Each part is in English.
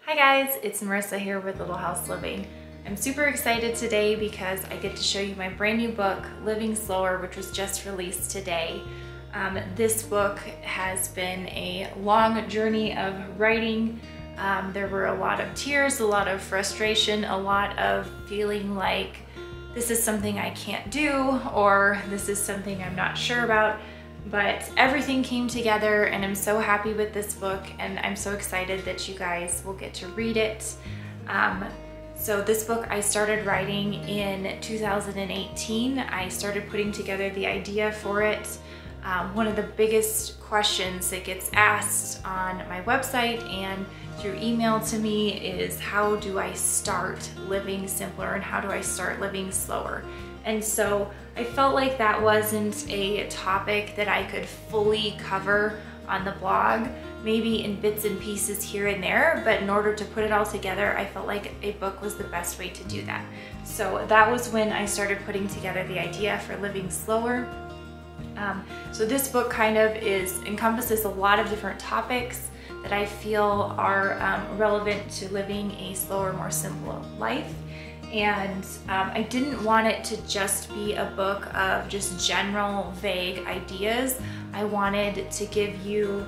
Hi guys, it's Marissa here with Little House Living. I'm super excited today because I get to show you my brand new book, Living Slower, which was just released today. This book has been a long journey of writing. There were a lot of tears, a lot of frustration, a lot of feeling like this is something I can't do or this is something I'm not sure about. But everything came together and I'm so happy with this book and I'm so excited that you guys will get to read it. So this book I started writing in 2018. I started putting together the idea for it. One of the biggest questions that gets asked on my website and through email to me is, how do I start living simpler and how do I start living slower? And so I felt like that wasn't a topic that I could fully cover on the blog, maybe in bits and pieces here and there, but in order to put it all together, I felt like a book was the best way to do that. So that was when I started putting together the idea for Living Slower. So this book kind of encompasses a lot of different topics that I feel are relevant to living a slower, more simple life. And I didn't want it to just be a book of just general, vague ideas. I wanted to give you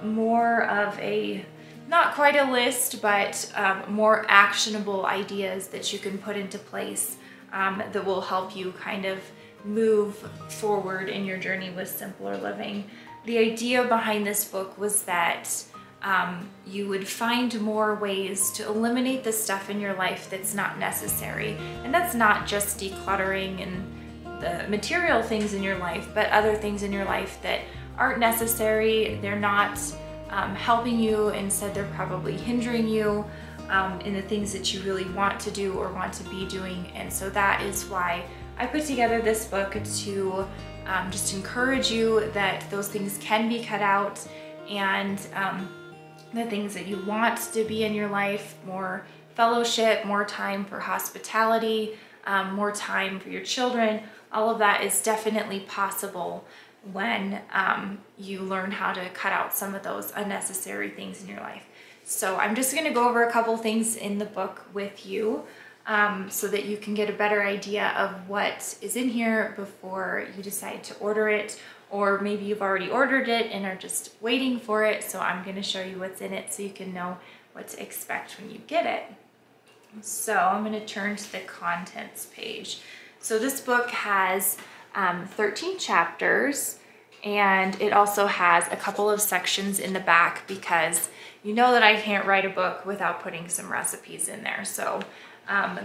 more of a, not quite a list, but more actionable ideas that you can put into place that will help you kind of move forward in your journey with simpler living. The idea behind this book was that you would find more ways to eliminate the stuff in your life that's not necessary. And that's not just decluttering and the material things in your life, but other things in your life that aren't necessary. They're not helping you. Instead, they're probably hindering you in the things that you really want to do or want to be doing. And so that is why I put together this book to just encourage you that those things can be cut out, and the things that you want to be in your life, more fellowship, more time for hospitality, more time for your children, all of that is definitely possible when you learn how to cut out some of those unnecessary things in your life. So I'm just going to go over a couple things in the book with you so that you can get a better idea of what is in here before you decide to order it. Or maybe you've already ordered it and are just waiting for it. So I'm going to show you what's in it so you can know what to expect when you get it. So I'm going to turn to the contents page. So this book has 13 chapters, and it also has a couple of sections in the back because you know that I can't write a book without putting some recipes in there. So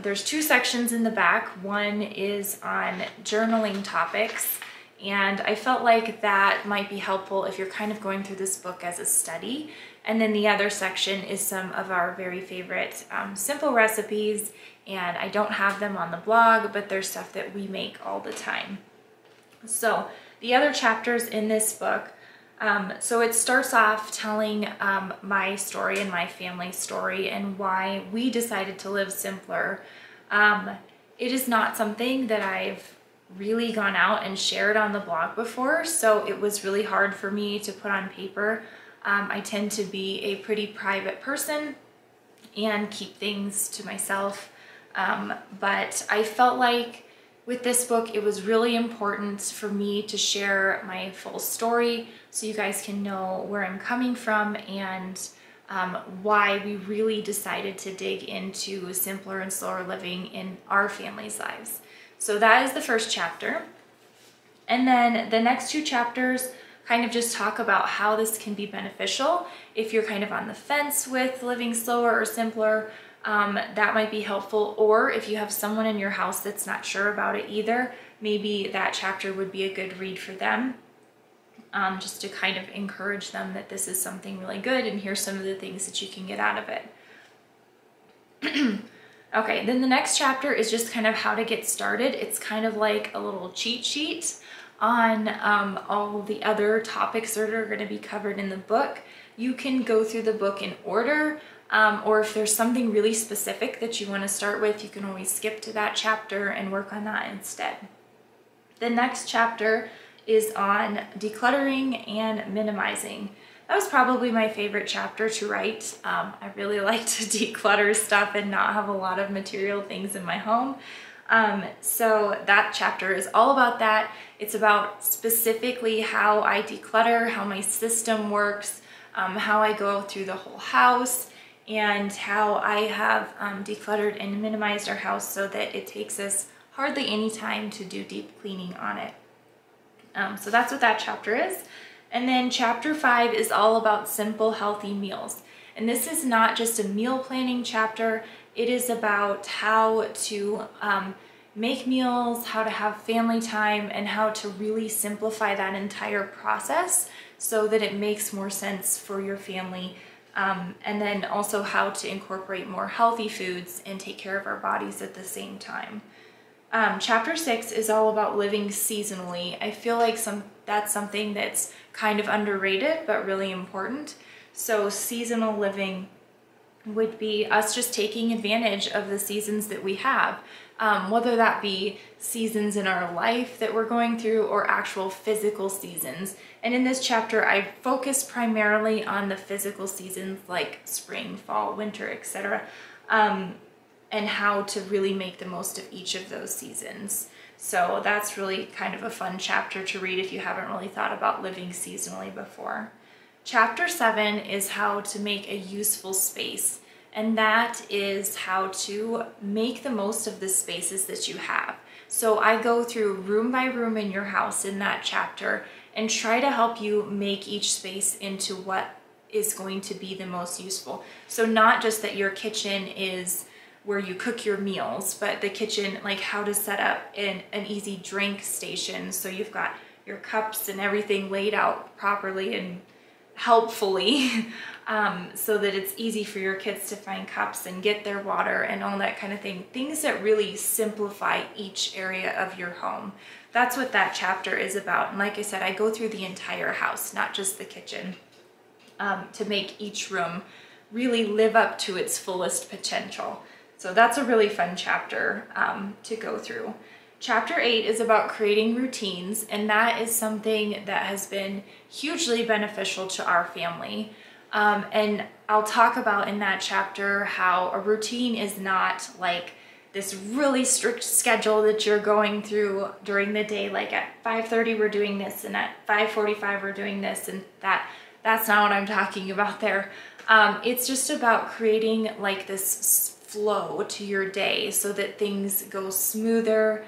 there's two sections in the back. One is on journaling topics. And I felt like that might be helpful if you're kind of going through this book as a study. And then the other section is some of our very favorite simple recipes. And I don't have them on the blog, but they're stuff that we make all the time. So the other chapters in this book, so it starts off telling my story and my family story and why we decided to live simpler. It is not something that I've really gone out and shared on the blog before, so it was really hard for me to put on paper. I tend to be a pretty private person and keep things to myself, but I felt like with this book it was really important for me to share my full story so you guys can know where I'm coming from and why we really decided to dig into simpler and slower living in our family's lives. So that is the first chapter. And then the next two chapters kind of just talk about how this can be beneficial. If you're kind of on the fence with living slower or simpler, that might be helpful. Or if you have someone in your house that's not sure about it either, maybe that chapter would be a good read for them. Just to kind of encourage them that this is something really good and here's some of the things that you can get out of it. Okay, then the next chapter is just kind of how to get started. It's kind of like a little cheat sheet on all the other topics that are going to be covered in the book. You can go through the book in order, or if there's something really specific that you want to start with, you can always skip to that chapter and work on that instead. The next chapter is on decluttering and minimizing. that was probably my favorite chapter to write. I really like to declutter stuff and not have a lot of material things in my home. So that chapter is all about that. It's about specifically how I declutter, how my system works, how I go through the whole house, and how I have decluttered and minimized our house so that it takes us hardly any time to do deep cleaning on it. So that's what that chapter is. And then chapter 5 is all about simple, healthy meals. And this is not just a meal planning chapter. It is about how to make meals, how to have family time, and how to really simplify that entire process so that it makes more sense for your family. And then also how to incorporate more healthy foods and take care of our bodies at the same time. Chapter 6 is all about living seasonally. I feel like that's something that's kind of underrated, but really important. So seasonal living would be us just taking advantage of the seasons that we have, whether that be seasons in our life that we're going through or actual physical seasons. And in this chapter, I focus primarily on the physical seasons like spring, fall, winter, etc., and how to really make the most of each of those seasons. So that's really kind of a fun chapter to read if you haven't really thought about living seasonally before. Chapter 7 is how to make a useful space, and that is how to make the most of the spaces that you have. So I go through room by room in your house in that chapter and try to help you make each space into what is going to be the most useful. So not just that your kitchen is where you cook your meals, but the kitchen, like how to set up an easy drink station so you've got your cups and everything laid out properly and helpfully, so that it's easy for your kids to find cups and get their water and all that kind of thing. Things that really simplify each area of your home. That's what that chapter is about. And like I said, I go through the entire house, not just the kitchen, to make each room really live up to its fullest potential. So that's a really fun chapter to go through. Chapter 8 is about creating routines, and that is something that has been hugely beneficial to our family. And I'll talk about in that chapter how a routine is not like this really strict schedule that you're going through during the day, like at 5:30 we're doing this and at 5:45 we're doing this, and that's not what I'm talking about there. It's just about creating like this flow to your day so that things go smoother,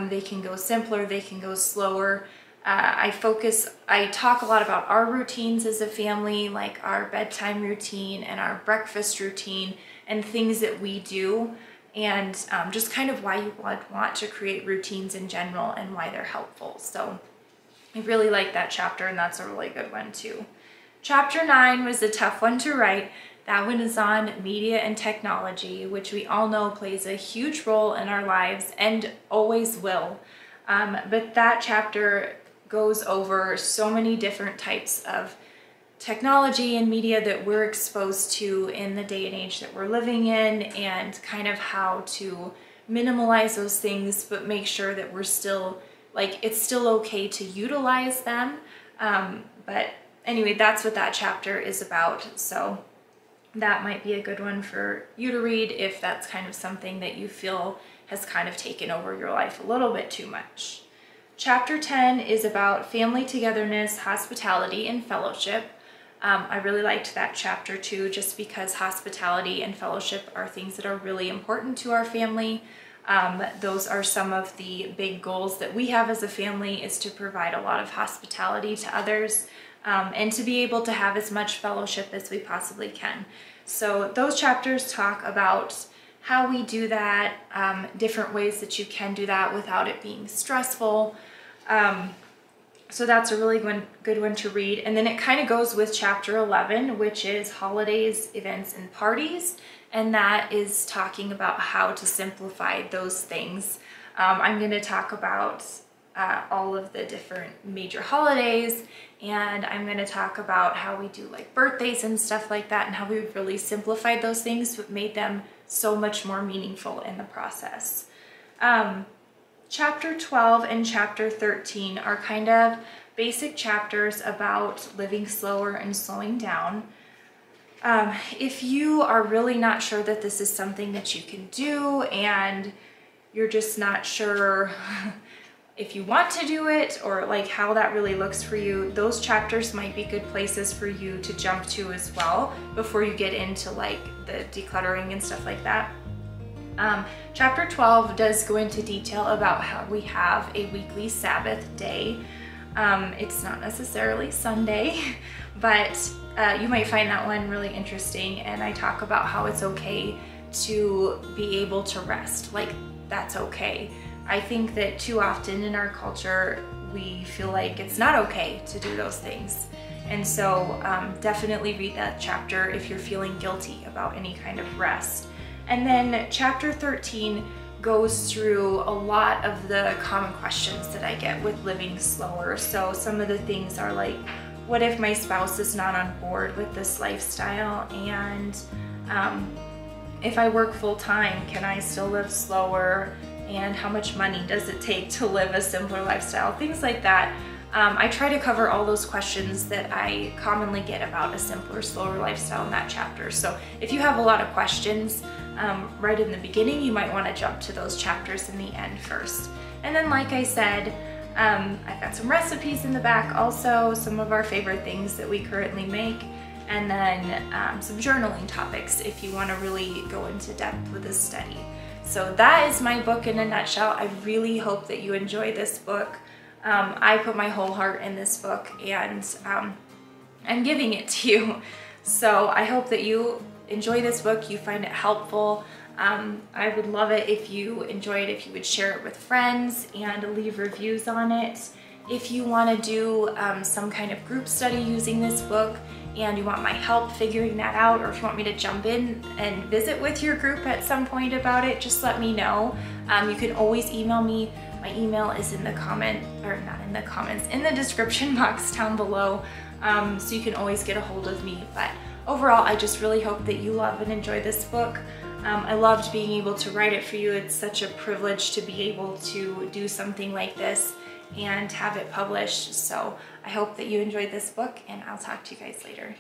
they can go simpler, they can go slower. I talk a lot about our routines as a family, like our bedtime routine and our breakfast routine and things that we do, and just kind of why you would want to create routines in general and why they're helpful. So I really like that chapter, and that's a really good one too. Chapter 9 was a tough one to write. That one is on media and technology, which we all know plays a huge role in our lives and always will. But that chapter goes over so many different types of technology and media that we're exposed to in the day and age that we're living in, and kind of how to minimalize those things, but make sure that we're still, like, it's still okay to utilize them. But anyway, that's what that chapter is about. So that might be a good one for you to read if that's kind of something that you feel has kind of taken over your life a little bit too much. Chapter 10 is about family togetherness, hospitality, and fellowship. I really liked that chapter too, just because hospitality and fellowship are things that are really important to our family. Those are some of the big goals that we have as a family, is to provide a lot of hospitality to others. And to be able to have as much fellowship as we possibly can. So those chapters talk about how we do that, different ways that you can do that without it being stressful. So that's a really good one to read. And then it kind of goes with chapter 11, which is holidays, events, and parties. And that is talking about how to simplify those things. I'm going to talk about all of the different major holidays, and I'm going to talk about how we do like birthdays and stuff like that, and how we've really simplified those things but made them so much more meaningful in the process. Chapter 12 and chapter 13 are kind of basic chapters about living slower and slowing down. If you are really not sure that this is something that you can do and you're just not sure if you want to do it or like how that really looks for you, those chapters might be good places for you to jump to as well before you get into like the decluttering and stuff like that. Chapter 12 does go into detail about how we have a weekly Sabbath day. It's not necessarily Sunday, but you might find that one really interesting, and I talk about how it's okay to be able to rest. Like, that's okay. I think that too often in our culture we feel like it's not okay to do those things, and so definitely read that chapter if you're feeling guilty about any kind of rest. And then chapter 13 goes through a lot of the common questions that I get with living slower. So some of the things are like, what if my spouse is not on board with this lifestyle? And if I work full time, can I still live slower? And how much money does it take to live a simpler lifestyle? Things like that. I try to cover all those questions that I commonly get about a simpler, slower lifestyle in that chapter. So if you have a lot of questions right in the beginning, you might want to jump to those chapters in the end first. And then, like I said, I've got some recipes in the back also, some of our favorite things that we currently make, and then some journaling topics if you want to really go into depth with this study. So that is my book in a nutshell. I really hope that you enjoy this book. I put my whole heart in this book, and I'm giving it to you. So I hope that you enjoy this book, you find it helpful. I would love it if you enjoy it, if you would share it with friends and leave reviews on it. If you want to do some kind of group study using this book and you want my help figuring that out, or if you want me to jump in and visit with your group at some point about it, just let me know. You can always email me. My email is in the in the description box down below, so you can always get a hold of me. But overall, I just really hope that you love and enjoy this book. I loved being able to write it for you. It's such a privilege to be able to do something like this and have it published. So I hope that you enjoyed this book, and I'll talk to you guys later.